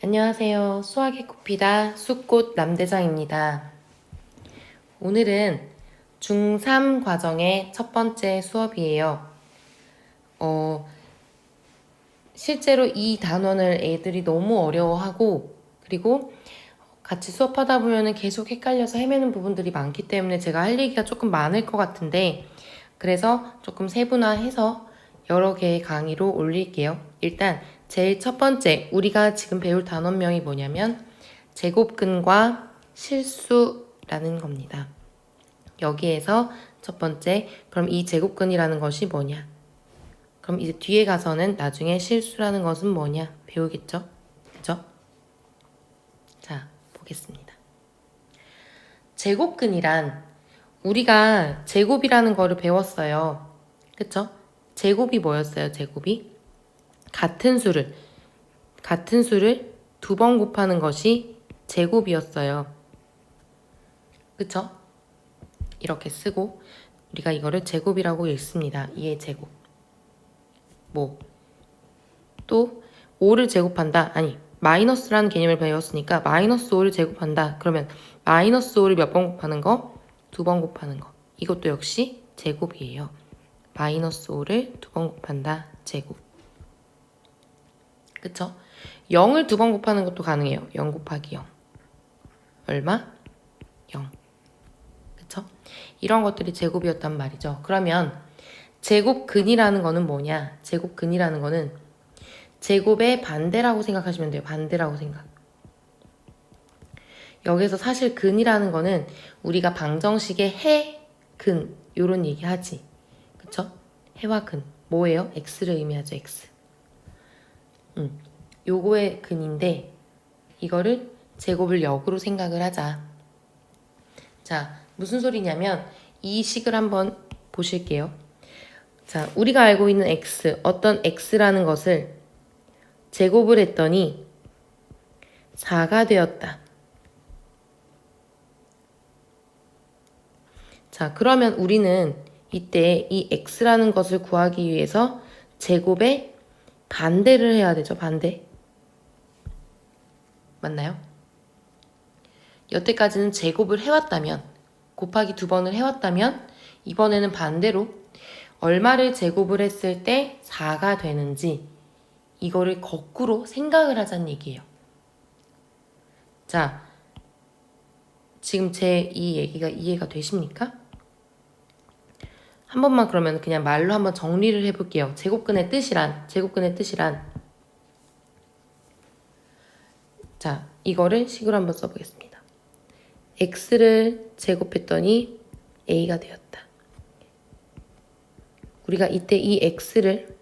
안녕하세요. 수학의 꽃피다 숲꽃 남대장입니다. 오늘은 중3 과정의 첫 번째 수업이에요. 실제로 이 단원을 애들이 너무 어려워하고 그리고 같이 수업하다 보면 계속 헷갈려서 헤매는 부분들이 많기 때문에 제가 할 얘기가 조금 많을 것 같은데 그래서 조금 세분화해서 여러 개의 강의로 올릴게요. 일단 제일 첫 번째 우리가 지금 배울 단원명이 뭐냐면 제곱근과 실수라는 겁니다. 여기에서 첫 번째 그럼 이 제곱근이라는 것이 뭐냐? 그럼 이제 뒤에 가서는 나중에 실수라는 것은 뭐냐 배우겠죠? 그죠? 자, 보겠습니다. 제곱근이란 우리가 제곱이라는 거를 배웠어요. 그쵸? 제곱이 뭐였어요? 제곱이 같은 수를 두 번 곱하는 것이 제곱이었어요. 그쵸? 이렇게 쓰고 우리가 이거를 제곱이라고 읽습니다. 2의 제곱. 또 5를 제곱한다. 아니 마이너스라는 개념을 배웠으니까 마이너스 5를 제곱한다. 그러면 마이너스 5를 몇 번 곱하는 거? 두 번 곱하는 거. 이것도 역시 제곱이에요. 마이너스 5를 두 번 곱한다. 제곱. 그쵸? 0을 두 번 곱하는 것도 가능해요. 0 곱하기 0. 얼마? 0. 그쵸? 이런 것들이 제곱이었단 말이죠. 그러면 제곱근이라는 거는 뭐냐? 제곱근이라는 거는 제곱의 반대라고 생각하시면 돼요. 반대라고 생각. 여기서 사실 근이라는 거는 우리가 방정식의 해, 근 요런 얘기 하지. 그쵸? 해와 근. 뭐예요? x를 의미하죠. x. 요거의 근인데 이거를 제곱을 역으로 생각을 하자. 자, 무슨 소리냐면 이 식을 한번 보실게요. 자, 우리가 알고 있는 x, 어떤 x라는 것을 제곱을 했더니 4가 되었다. 자, 그러면 우리는 이때 이 x라는 것을 구하기 위해서 제곱의 반대를 해야 되죠. 반대. 맞나요? 여태까지는 제곱을 해왔다면 곱하기 두 번을 해왔다면 이번에는 반대로 얼마를 제곱을 했을 때 4가 되는지 이거를 거꾸로 생각을 하자는 얘기예요. 자, 지금 제 이 얘기가 이해가 되십니까? 한 번만 그러면 그냥 말로 한번 정리를 해볼게요. 제곱근의 뜻이란 자, 이거를 식으로 한번 써보겠습니다. x를 제곱했더니 a가 되었다. 우리가 이때 이 x를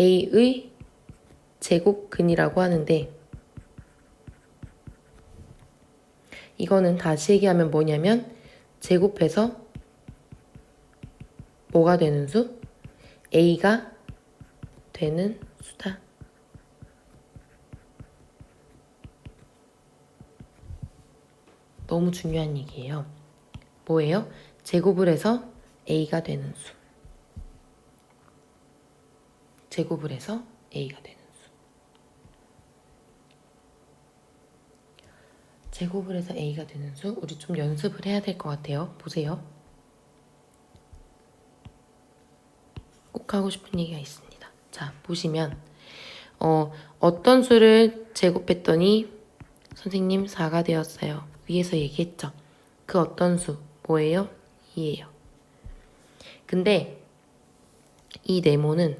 a의 제곱근이라고 하는데 이거는 다시 얘기하면 뭐냐면 제곱해서 뭐가 되는 수? a가 되는 수다. 너무 중요한 얘기예요. 뭐예요? 제곱을 해서 a가 되는 수. 제곱을 해서 a가 되는 수. 제곱을 해서 a가 되는 수. 우리 좀 연습을 해야 될 것 같아요. 보세요. 꼭 하고 싶은 얘기가 있습니다. 자, 보시면 어떤 수를 제곱했더니 선생님 4가 되었어요. 위에서 얘기했죠. 그 어떤 수 뭐예요? 2예요. 근데 이 네모는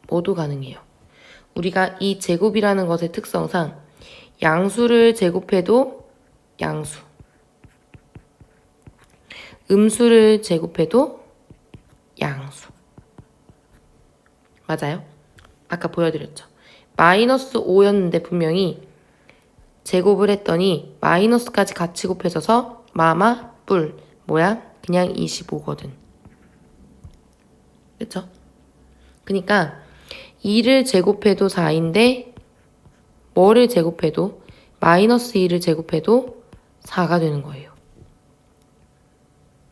뭐도 가능해요. 우리가 이 제곱이라는 것의 특성상 양수를 제곱해도 양수, 음수를 제곱해도 양수. 맞아요? 아까 보여드렸죠. 마이너스 5였는데 분명히 제곱을 했더니 마이너스까지 같이 곱해져서 마마 뿔 뭐야? 그냥 25거든. 그쵸? 그러니까 2를 제곱해도 4인데 뭐를 제곱해도 마이너스 2를 제곱해도 4가 되는 거예요.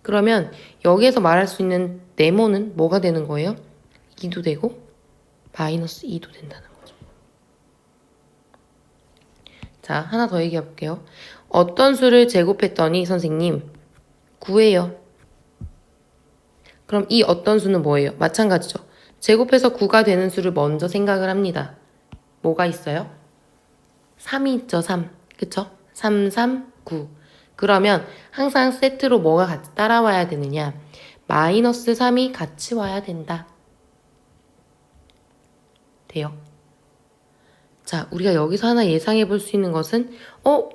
그러면 여기에서 말할 수 있는 네모는 뭐가 되는 거예요? 2도 되고 마이너스 2도 된다는 거죠. 자, 하나 더 얘기해 볼게요. 어떤 수를 제곱했더니 선생님 9예요. 그럼 이 어떤 수는 뭐예요? 마찬가지죠. 제곱해서 9가 되는 수를 먼저 생각을 합니다. 뭐가 있어요? 3이 있죠, 3. 그쵸? 3, 3, 9. 그러면 항상 세트로 뭐가 같이 따라와야 되느냐? 마이너스 3이 같이 와야 된다. 돼요? 자, 우리가 여기서 하나 예상해 볼 수 있는 것은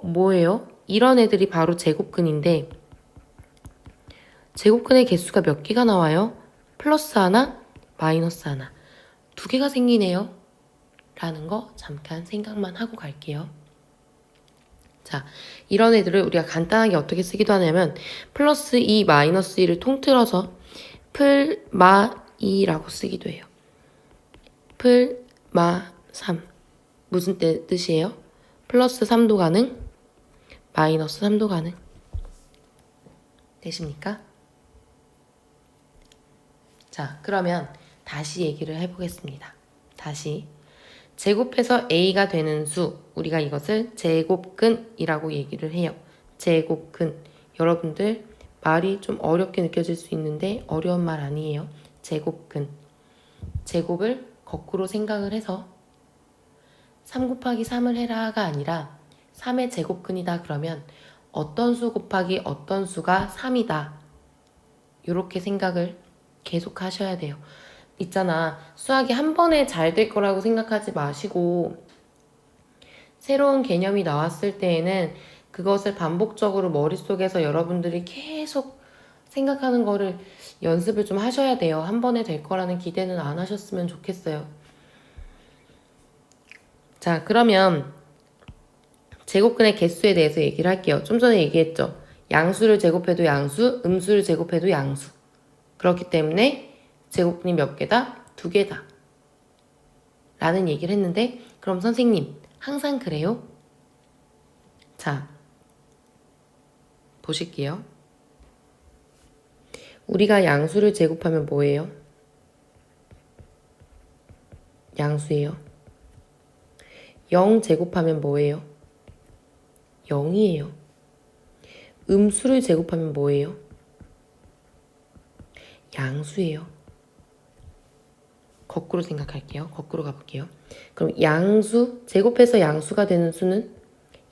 뭐예요? 이런 애들이 바로 제곱근인데 제곱근의 개수가 몇 개가 나와요? 플러스 하나, 마이너스 하나. 두 개가 생기네요. 라는 거 잠깐 생각만 하고 갈게요. 자, 이런 애들을 우리가 간단하게 어떻게 쓰기도 하냐면 플러스 2, 마이너스 2를 통틀어서 플마2라고 쓰기도 해요. 플마3. 무슨 뜻이에요? 플러스 3도 가능, 마이너스 3도 가능. 되십니까? 자, 그러면 다시 얘기를 해보겠습니다. 다시. 제곱해서 A가 되는 수, 우리가 이것을 제곱근이라고 얘기를 해요. 제곱근. 여러분들 말이 좀 어렵게 느껴질 수 있는데 어려운 말 아니에요. 제곱근. 제곱을 거꾸로 생각을 해서 3 곱하기 3을 해라가 아니라 3의 제곱근이다 그러면 어떤 수 곱하기 어떤 수가 3이다. 이렇게 생각을 계속 하셔야 돼요. 있잖아. 수학이 한 번에 잘 될 거라고 생각하지 마시고 새로운 개념이 나왔을 때에는 그것을 반복적으로 머릿속에서 여러분들이 계속 생각하는 거를 연습을 좀 하셔야 돼요. 한 번에 될 거라는 기대는 안 하셨으면 좋겠어요. 자, 그러면 제곱근의 개수에 대해서 얘기를 할게요. 좀 전에 얘기했죠. 양수를 제곱해도 양수, 음수를 제곱해도 양수. 그렇기 때문에 제곱근이 몇 개다? 2개다. 라는 얘기를 했는데 그럼 선생님 항상 그래요? 자, 보실게요. 우리가 양수를 제곱하면 뭐예요? 양수예요. 0 제곱하면 뭐예요? 0이에요. 음수를 제곱하면 뭐예요? 양수예요. 거꾸로 생각할게요. 거꾸로 가볼게요. 그럼 양수, 제곱해서 양수가 되는 수는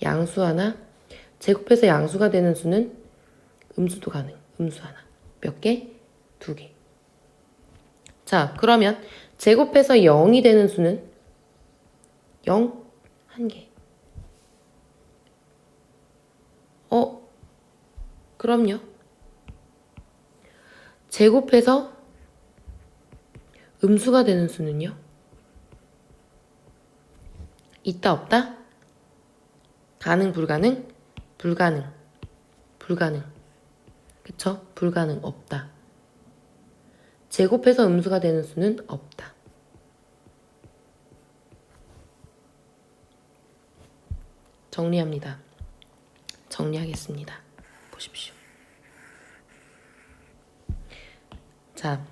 양수 하나, 제곱해서 양수가 되는 수는 음수도 가능. 음수 하나. 몇 개? 2개. 자, 그러면 제곱해서 0이 되는 수는 0, 1개. 그럼요. 제곱해서 음수가 되는 수는요? 있다, 없다? 가능, 불가능? 불가능. 불가능. 그쵸? 불가능, 없다. 제곱해서 음수가 되는 수는 없다. 정리합니다. 정리하겠습니다. 보십시오. 자,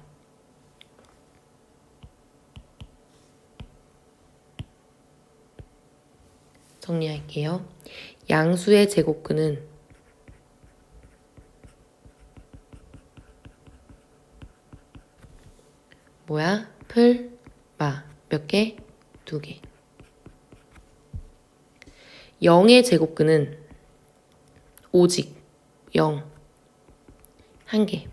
정리할게요. 양수의 제곱근은 뭐야? 풀, 마. 몇 개? 2개. 0의 제곱근은 오직 0. 1개.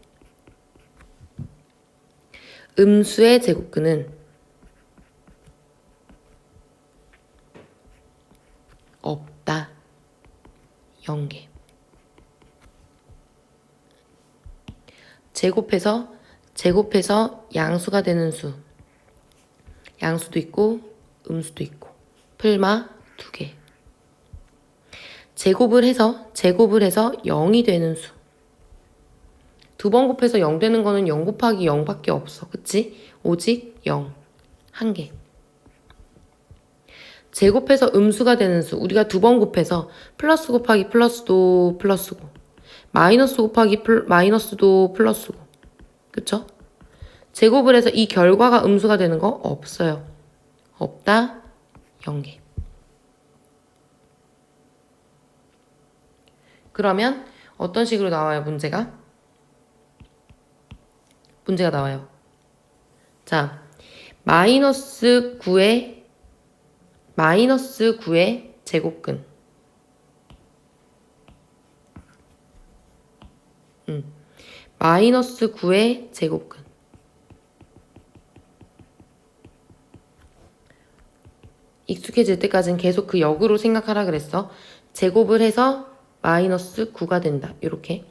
음수의 제곱근은 없다. 0개. 제곱해서 양수가 되는 수. 양수도 있고 음수도 있고. 풀마 2개. 제곱을 해서 0이 되는 수. 2번 곱해서 0 되는 거는 0 곱하기 0밖에 없어. 그치? 오직 0. 1개. 제곱해서 음수가 되는 수. 우리가 2번 곱해서 플러스 곱하기 플러스도 플러스고 마이너스 곱하기 마이너스도 플러스고. 그쵸? 제곱을 해서 이 결과가 음수가 되는 거 없어요. 없다. 0개. 그러면 어떤 식으로 나와요, 문제가? 문제가 나와요. 자, 마이너스 9의 제곱근. 마이너스 9의 제곱근. 익숙해질 때까지는 계속 그 역으로 생각하라 그랬어. 제곱을 해서 마이너스 9가 된다. 이렇게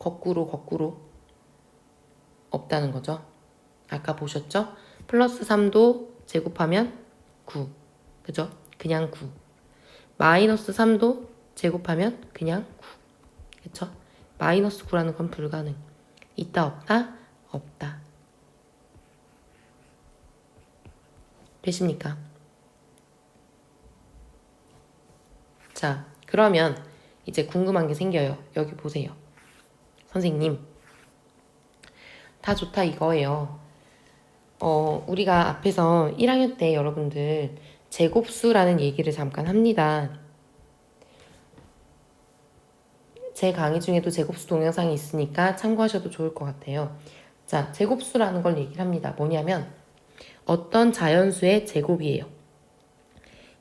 거꾸로 없다는 거죠. 아까 보셨죠? 플러스 3도 제곱하면 9. 그죠? 그냥 9. 마이너스 3도 제곱하면 그냥 9. 그쵸? 마이너스 9라는 건 불가능. 있다 없다? 없다. 되십니까? 자, 그러면 이제 궁금한 게 생겨요. 여기 보세요. 선생님, 다 좋다 이거예요. 우리가 앞에서 1학년 때 여러분들 제곱수라는 얘기를 잠깐 합니다. 제 강의 중에도 제곱수 동영상이 있으니까 참고하셔도 좋을 것 같아요. 자, 제곱수라는 걸 얘기를 합니다. 뭐냐면 어떤 자연수의 제곱이에요.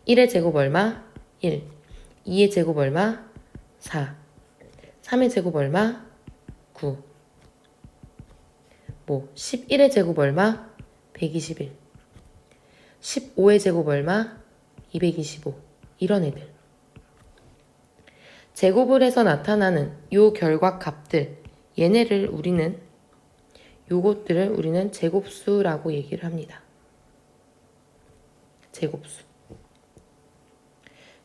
1의 제곱 얼마? 1. 2의 제곱 얼마? 4. 3의 제곱 얼마? 9. 11의 제곱 얼마? 121. 15의 제곱 얼마? 225. 이런 애들. 제곱을 해서 나타나는 요 결과값들, 요것들을 우리는 제곱수라고 얘기를 합니다. 제곱수.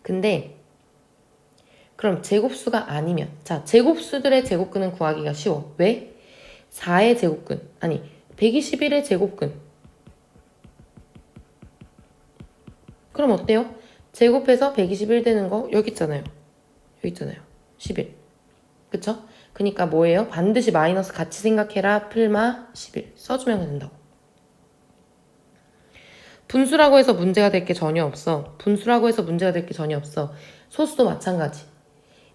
근데 그럼 제곱수가 아니면, 자, 제곱수들의 제곱근은 구하기가 쉬워. 왜? 4의 제곱근, 아니 121의 제곱근. 그럼 어때요? 제곱해서 121 되는 거 여기 있잖아요. 11. 그쵸? 그니까 뭐예요? 반드시 마이너스 같이 생각해라. 풀마 11 써주면 된다고. 분수라고 해서 문제가 될 게 전혀 없어. 소수도 마찬가지.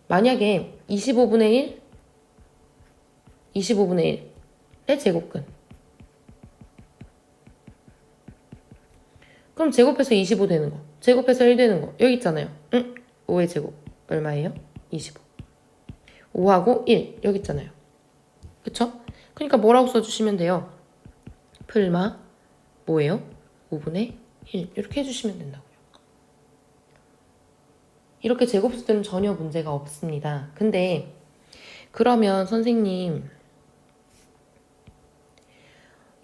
만약에 25분의 1의 제곱근. 그럼 제곱해서 25 되는 거. 제곱해서 1 되는 거. 여기 있잖아요. 5의 제곱. 얼마예요? 25. 5하고 1. 여기 있잖아요. 그쵸? 그러니까 뭐라고 써주시면 돼요? 풀마 뭐예요? 5분의 1. 이렇게 해주시면 된다고요. 이렇게 제곱수들은 전혀 문제가 없습니다. 근데 그러면 선생님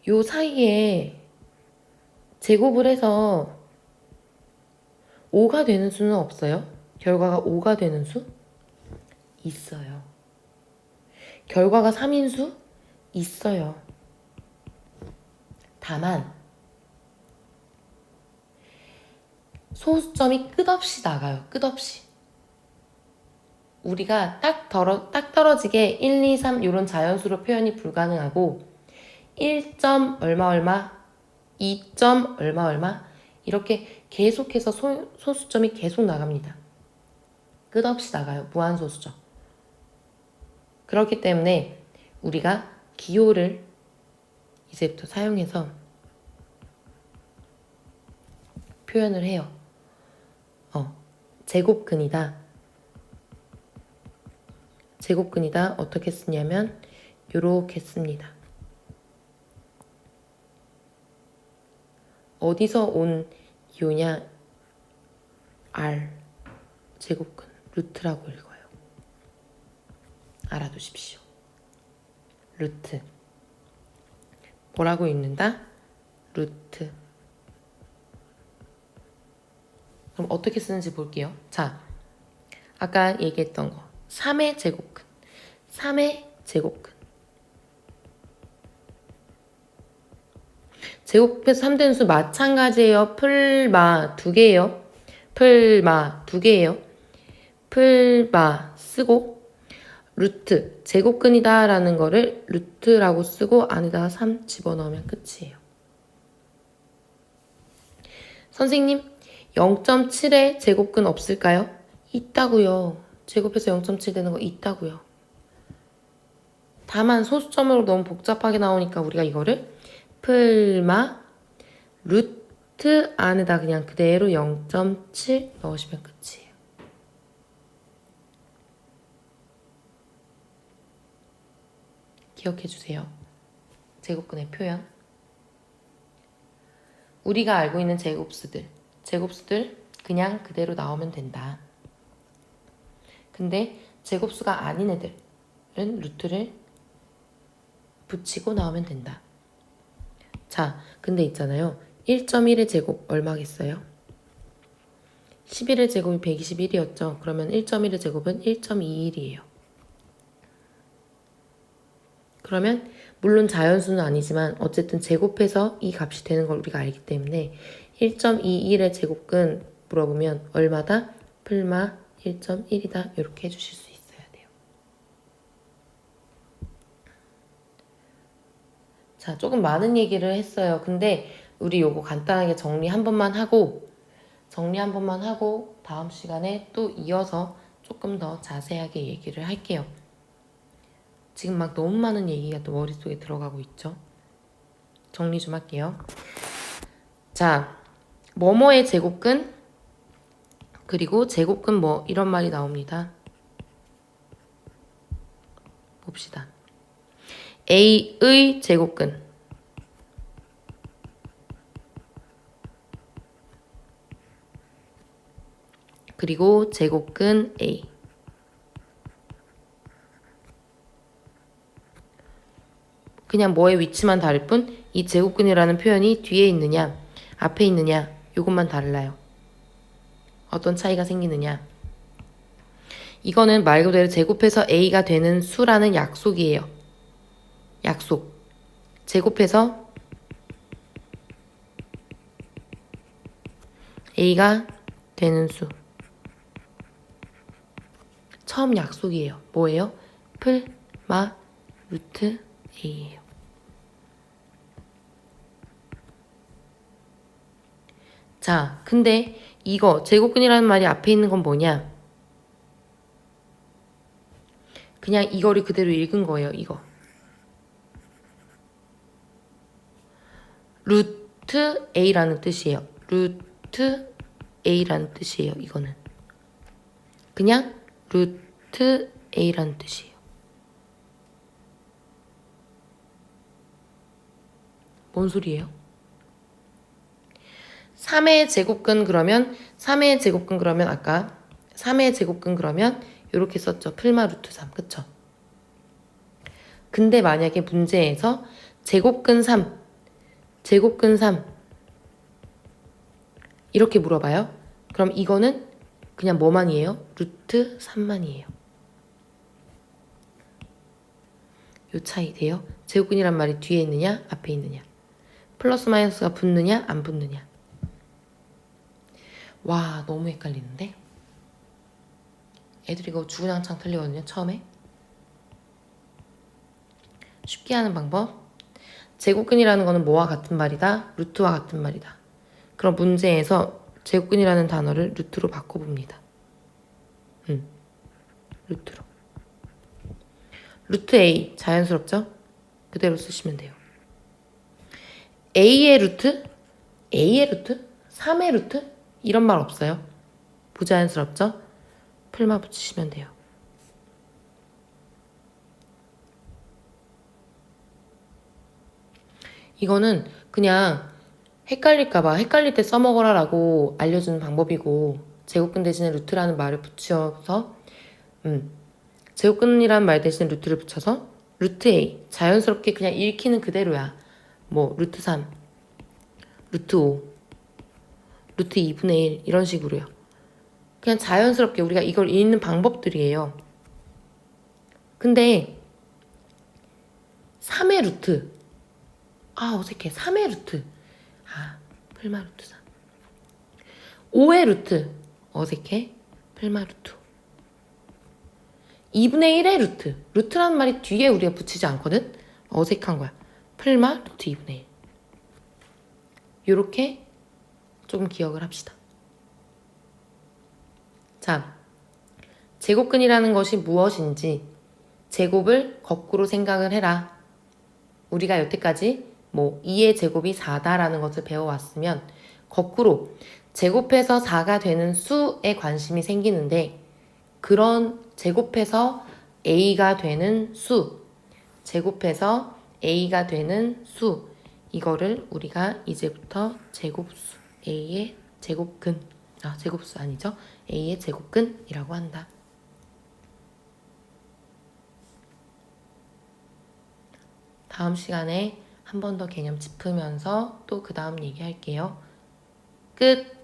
요 사이에 제곱을 해서 5가 되는 수는 없어요? 결과가 5가 되는 수? 있어요. 결과가 3인 수? 있어요. 다만 소수점이 끝없이 나가요. 끝없이. 우리가 딱 떨어지게 1, 2, 3 이런 자연수로 표현이 불가능하고 1점 얼마 2점 얼마 이렇게 계속해서 소수점이 계속 나갑니다. 끝없이 나가요. 무한소수점. 그렇기 때문에 우리가 기호를 이제부터 사용해서 표현을 해요. 제곱근이다. 어떻게 쓰냐면 요렇게 씁니다. 어디서 온 이유냐? R 제곱근 루트라고 읽어요. 알아두십시오. 루트. 뭐라고 읽는다? 루트. 그럼 어떻게 쓰는지 볼게요. 자, 아까 얘기했던 거 3의 제곱근. 3의 제곱근. 제곱해서 3 되는 수 마찬가지예요. 풀마 2개예요. 풀마 쓰고 루트 제곱근이다 라는 거를 루트라고 쓰고 안에다가 3 집어넣으면 끝이에요. 선생님 0.7의 제곱근 없을까요? 있다고요. 제곱해서 0.7 되는 거 있다고요. 다만 소수점으로 너무 복잡하게 나오니까 우리가 이거를 풀마 루트 안에다 그냥 그대로 0.7 넣으시면 끝이에요. 기억해 주세요. 제곱근의 표현. 우리가 알고 있는 제곱수들 그냥 그대로 나오면 된다. 근데 제곱수가 아닌 애들은 루트를 붙이고 나오면 된다. 자, 근데 있잖아요. 1.1의 제곱 얼마겠어요? 11의 제곱이 121이었죠. 그러면 1.1의 제곱은 1.21이에요. 그러면 물론 자연수는 아니지만 어쨌든 제곱해서 이 값이 되는 걸 우리가 알기 때문에 1.21의 제곱근 물어보면 얼마다? 풀마 1.1이다. 이렇게 해주실 수 있어야 돼요. 자, 조금 많은 얘기를 했어요. 근데 우리 요거 간단하게 정리 한 번만 하고 다음 시간에 또 이어서 조금 더 자세하게 얘기를 할게요. 지금 막 너무 많은 얘기가 또 머릿속에 들어가고 있죠. 정리 좀 할게요. 자, 뭐뭐의 제곱근 그리고 제곱근 뭐 이런 말이 나옵니다. 봅시다. A의 제곱근 그리고 제곱근 A 그냥 뭐의 위치만 다를 뿐 이 제곱근이라는 표현이 뒤에 있느냐 앞에 있느냐 이것만 달라요. 어떤 차이가 생기느냐 이거는 말 그대로 제곱해서 A가 되는 수라는 약속이에요. 약속. 제곱해서 A가 되는 수. 처음 약속이에요. 뭐예요? 풀, 마, 루트 A예요. 자, 근데 이거 제곱근이라는 말이 앞에 있는 건 뭐냐? 그냥 이거를 그대로 읽은 거예요. 이거. 루트 A라는 뜻이에요. 루트 A라는 뜻이에요. 이거는. 그냥 루트 A라는 뜻이에요. 뭔 소리예요? 3의 제곱근 그러면 3의 제곱근 그러면 아까 3의 제곱근 그러면 이렇게 썼죠. 풀마 루트 3. 그쵸? 근데 만약에 문제에서 제곱근 3 이렇게 물어봐요. 그럼 이거는 그냥 뭐만이에요? 루트 3만이에요. 요 차이 돼요? 제곱근이란 말이 뒤에 있느냐 앞에 있느냐 플러스 마이너스가 붙느냐 안 붙느냐 와 너무 헷갈리는데? 애들이 이거 주구장창 틀리거든요. 처음에 쉽게 하는 방법 제곱근이라는 거는 뭐와 같은 말이다? 루트와 같은 말이다. 그럼 문제에서 제곱근이라는 단어를 루트로 바꿔봅니다. 루트로. 루트 A 자연스럽죠? 그대로 쓰시면 돼요. A의 루트? 3의 루트? 이런 말 없어요. 부자연스럽죠? 풀마 붙이시면 돼요. 이거는 그냥 헷갈릴까봐 헷갈릴 때 써먹어라라고 알려주는 방법이고 제곱근 대신에 루트라는 말을 붙여서 제곱근이라는 말 대신에 루트를 붙여서 루트 A 자연스럽게 그냥 읽히는 그대로야. 뭐 루트 3, 루트 5, 루트 2분의 1 이런 식으로요. 그냥 자연스럽게 우리가 이걸 읽는 방법들이에요. 근데 3의 루트 어색해. 3의 루트 풀마 루트 3 5의 루트 어색해. 풀마 루트 2분의 1의 루트 루트라는 말이 뒤에 우리가 붙이지 않거든. 어색한 거야. 풀마 루트 2분의 1 요렇게 조금 기억을 합시다. 자, 제곱근이라는 것이 무엇인지 제곱을 거꾸로 생각을 해라. 우리가 여태까지 2의 제곱이 4다라는 것을 배워왔으면 거꾸로 제곱해서 4가 되는 수에 관심이 생기는데 그런 제곱해서 a가 되는 수, 제곱해서 a가 되는 수 이거를 우리가 이제부터 제곱수, a의 제곱근, 제곱수 아니죠? a의 제곱근이라고 한다. 다음 시간에 한 번 더 개념 짚으면서 또 그 다음 얘기할게요. 끝!